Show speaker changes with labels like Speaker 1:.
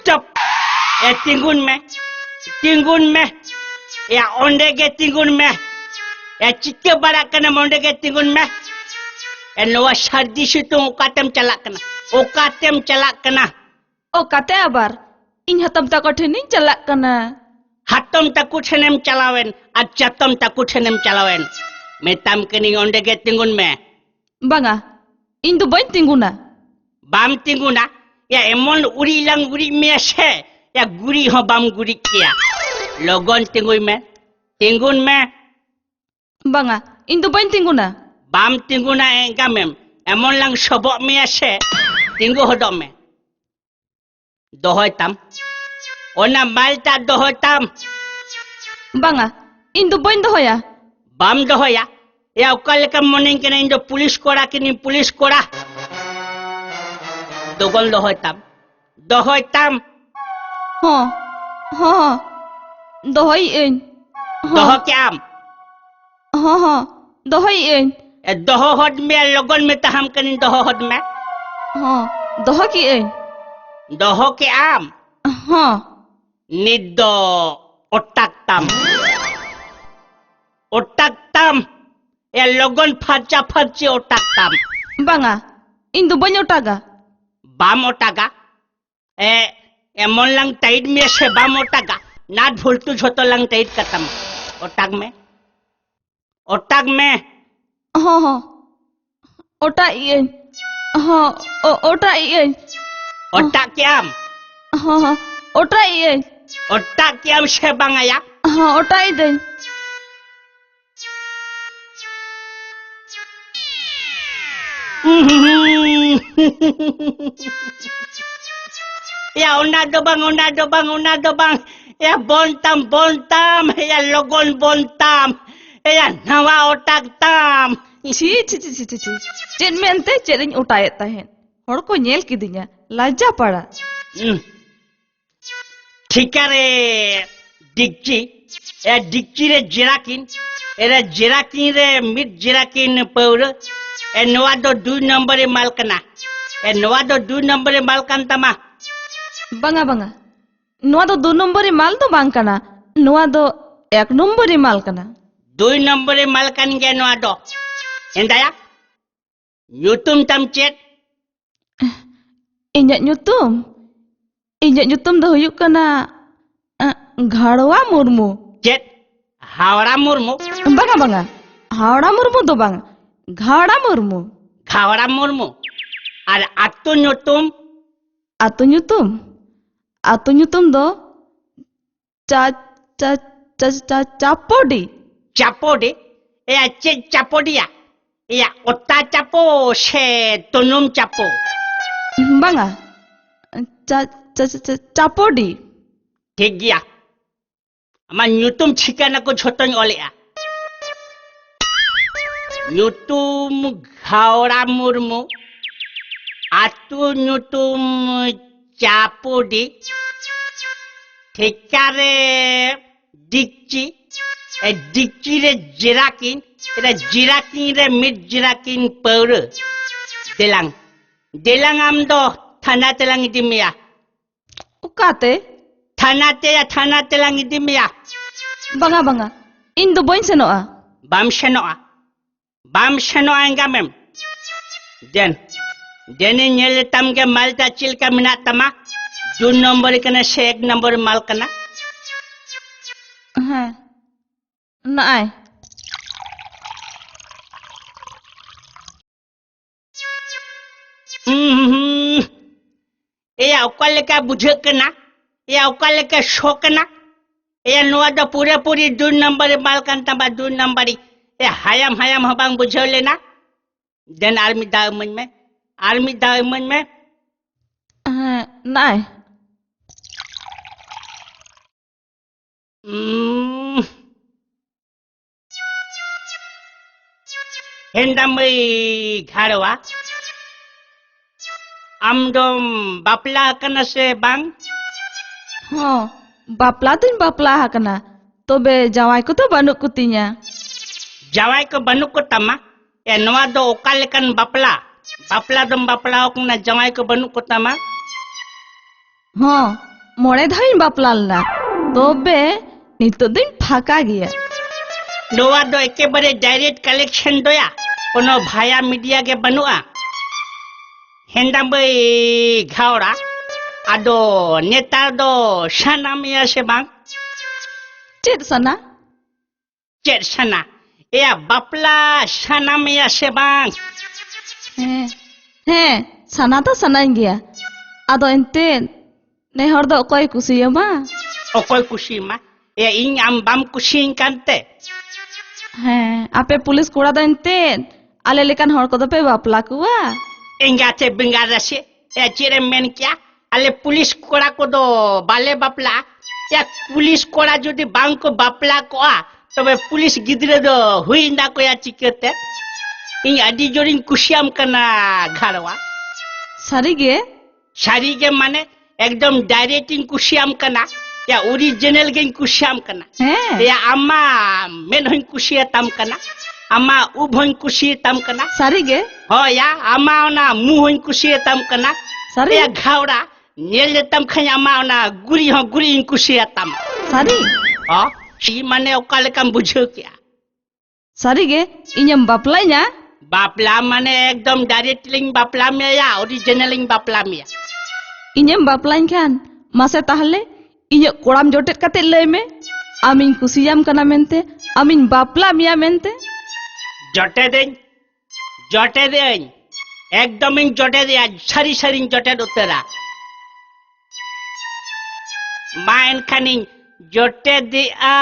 Speaker 1: stop. Tinggun me. Ya onde ke tinggun me. Cike barak kena onde ke tinggun me. Noa sardi situ ukatem calak kena.
Speaker 2: O kate abar इन हतम तक ठेनिं चलक कना
Speaker 1: Hatom takut henem calawen, ajatom takut henem calawen. Metam kening onde ke tinggun me.
Speaker 2: banga इन तो बन तिंगुना
Speaker 1: Bam tingguna, ya emon uri lang uri mese, ya guri ho bam guri kia. Logon tinggun me,
Speaker 2: banga इन तो बन तिंगुना
Speaker 1: bam tingguna engamem, emon lang sobok mese, tinggu hodom me. Dohoy tam, ona malta dohoy tam,
Speaker 2: banga इन तो बन दोया
Speaker 1: bam dohoy ya ukal ka moning kena indo pulis kora. Dogon dohoy tam,
Speaker 2: हो हो दोहई इन
Speaker 1: doho kiam.
Speaker 2: हो दोहई इन
Speaker 1: Doho hod me logon me taham kening doho hod me.
Speaker 2: हो दोह की इन
Speaker 1: Doho ke am.
Speaker 2: हो
Speaker 1: Nido otak tam. Ya logon faca otak tam.
Speaker 2: banga इन तो बन ओटागा
Speaker 1: Bam otaga. Emon lang taid me se bam otaga. Nat voltu jhoto lang taid katam. Otak me.
Speaker 2: हो ओटा इन हो ओटा इन
Speaker 1: Otak ke am.
Speaker 2: हो ओटा इन
Speaker 1: Otak ke am se bangaya.
Speaker 2: हो ओटा इन
Speaker 1: Ya una dobang. Ya bontam. Ya logon bontam. Ya nawa otak tam.
Speaker 2: ची chain मेनते चेरिन उठाए तहन हर को नेल किदिया लज्जा पड़ा
Speaker 1: ঠিকারে ডিকচি রে জেরাকিন এরা জেরাকিন রে মিট জেরাকিন পৌর এ নোয়া দো 2 নম্বরে মালকানা এ নোয়া দো 2 নম্বরে মালকান তামা
Speaker 2: बंगा नुआ दो 2 नंबरी माल तो बांग कना नुआ दो 1 नंबरी माल कना
Speaker 1: 2 নম্বরে মালকান গে নোয়া দো এন্দায়া nyutum tam chet
Speaker 2: इᱧᱟᱜ nyutum ᱫᱚ ᱦᱩᱭᱩᱜ ᱠᱟᱱᱟ ᱜᱷᱟᱲᱣᱟ Murmu
Speaker 1: chet hawara murmu
Speaker 2: banga Howrah Murmu दो बांग घाड़ा Murmu
Speaker 1: hawara murmu ar atu
Speaker 2: atu nyutum do चापोडी
Speaker 1: chapode e chet chapodia ya otta chapo se tonum chapo
Speaker 2: banga चापोडी
Speaker 1: ঠিক গিয়া আমার nyutum ঠিকানা কো ছোটন অলিয়া nyutum ঘাওড়া মুরমু আতু nyutum চাপোডি ঠিকারে ডিকচি এই ডিকচি রে জিরাকিন এটা জিরাকিন রে মিট জিরাকিন পৌর দেলাং আমদো থানা তেলাং দিমিয়া
Speaker 2: उकाते
Speaker 1: থানা তেলাং দিমিয়া
Speaker 2: banga इन दो बइन सेनोआ
Speaker 1: bam senoa engamem deni nyel tamge malta chilka minat tama 2 নম্বর kana se 1 নম্বর mal kana
Speaker 2: हाँ नाय
Speaker 1: eya okale ka bujhe kana eya okale ka shokana eya noa da puri 2 নম্বরে mal kan tama 2 নম্বরি e hayam habang bujhole na den army da man me
Speaker 2: हाँ नाय
Speaker 1: hendamai gharwa amdom bapla kana se bang
Speaker 2: हाँ बापला तुम बापला हकना तो बे जवाई को तो बनु कुतिया
Speaker 1: jawai ko banuk ko tama e noa do okal kan bapla okna jawai ko banuk ko tama
Speaker 2: हाँ ᱢᱚᱬᱮ ᱫᱷᱟᱣᱤᱧ ᱵᱟᱯᱞᱟ ᱞᱮᱱᱟ ᱛᱚᱵᱮ ᱱᱤᱛᱚᱜ ᱫᱚᱧ ᱯᱷᱟᱸᱠᱟ ᱜᱮᱭᱟ
Speaker 1: ᱱᱚᱣᱟ ᱫᱚ एकेबारे डायरेक्ट कलेक्शन दोया कोनो भाया मीडिया के बनुआ हेंदाबै घावड़ा आदो नेतार दो सानामिया से बांग
Speaker 2: ᱪᱮᱫ ᱥᱟᱱᱟ
Speaker 1: चेर साना या बापला सानामिया से बांग
Speaker 2: ᱦᱮᱸ ᱥᱟᱱᱟ ᱫᱚ ᱥᱟᱱᱟᱧ ᱜᱮᱭᱟ ᱟᱫᱚ ᱮᱱᱛᱮᱫ ᱱᱮ ᱦᱚᱲ ᱫᱚ ᱚᱠᱚᱭ ᱠᱩᱥᱤᱭᱟᱢᱟ
Speaker 1: ओकोय खुशी मा या इन आम बाम खुशी कानते
Speaker 2: ᱦᱮᱸ ᱟᱯᱮ ᱯᱩᱞᱤᱥ ᱠᱚᱲᱟ ᱫᱚ ᱮᱱᱛᱮᱫ ᱟᱞᱮ ᱞᱮᱠᱟᱱ ᱦᱚᱲ ᱠᱚᱫᱚ ᱯᱮ ᱵᱟᱯᱞᱟ ᱠᱚᱣᱟ
Speaker 1: इंगाते बिंगारा से या चेरे मेन क्या अले पुलिस कोड़ा को दो बाले बापला या पुलिस कोड़ा जुदी बांग को बापला कोआ तबे पुलिस गिदरे दो हुई ना को या चिकते इन आदि जोरिन कुशियाम कना घरवा
Speaker 2: ᱥᱟᱹᱨᱤᱜᱮ
Speaker 1: सारी के माने एकदम डायरेक्टिंग कुशियाम कना या ओरिजिनल गेन कुशियाम कना
Speaker 2: ᱦᱮᱸ
Speaker 1: या अम्मा मेन होइन कुशिया तम कना अम्मा उब होइन कुशिया तम कना
Speaker 2: ᱥᱟᱹᱨᱤᱜᱮ
Speaker 1: हो या अम्मा ना मुंह होइन कुशिया तम कना
Speaker 2: ᱥᱟᱹᱨᱤ
Speaker 1: या घावड़ा नेल तम खया अम्मा ना गुरी हो गुरी कुशिया तम
Speaker 2: ᱥᱟᱹᱨᱤ
Speaker 1: हो सी माने ओका लेकम बुझो क्या
Speaker 2: ᱥᱟᱹᱨᱤᱜᱮ ᱤᱧᱮᱢ ᱵᱟᱯᱞᱟᱧᱟ
Speaker 1: बापला माने एकदम डायरेक्ट लिंग बापला में या ओरिजिनल लिंग बापला में
Speaker 2: ᱤᱧᱮᱢ ᱵᱟᱯᱞᱟᱧ ᱠᱷᱟᱱ ᱢᱟᱥᱮ ᱛᱟᱦᱞᱮ ᱤᱧᱟᱹᱜ ᱠᱚᱲᱟᱢ ᱡᱚᱴᱮᱫ ᱠᱟᱛᱮ ᱞᱟᱹᱭ ᱢᱮ ᱟᱢᱤᱧ ᱠᱩᱥᱤᱭᱟᱢ ᱠᱟᱱᱟ ᱢᱮᱱᱛᱮ ᱟᱢᱤᱧ ᱵᱟᱯᱞᱟ ᱢᱮᱭᱟ ᱢᱮᱱᱛᱮ
Speaker 1: जटे दें एकदम इन जटे दे सारी सारी जटे उतरा माइन खानी जटे दिया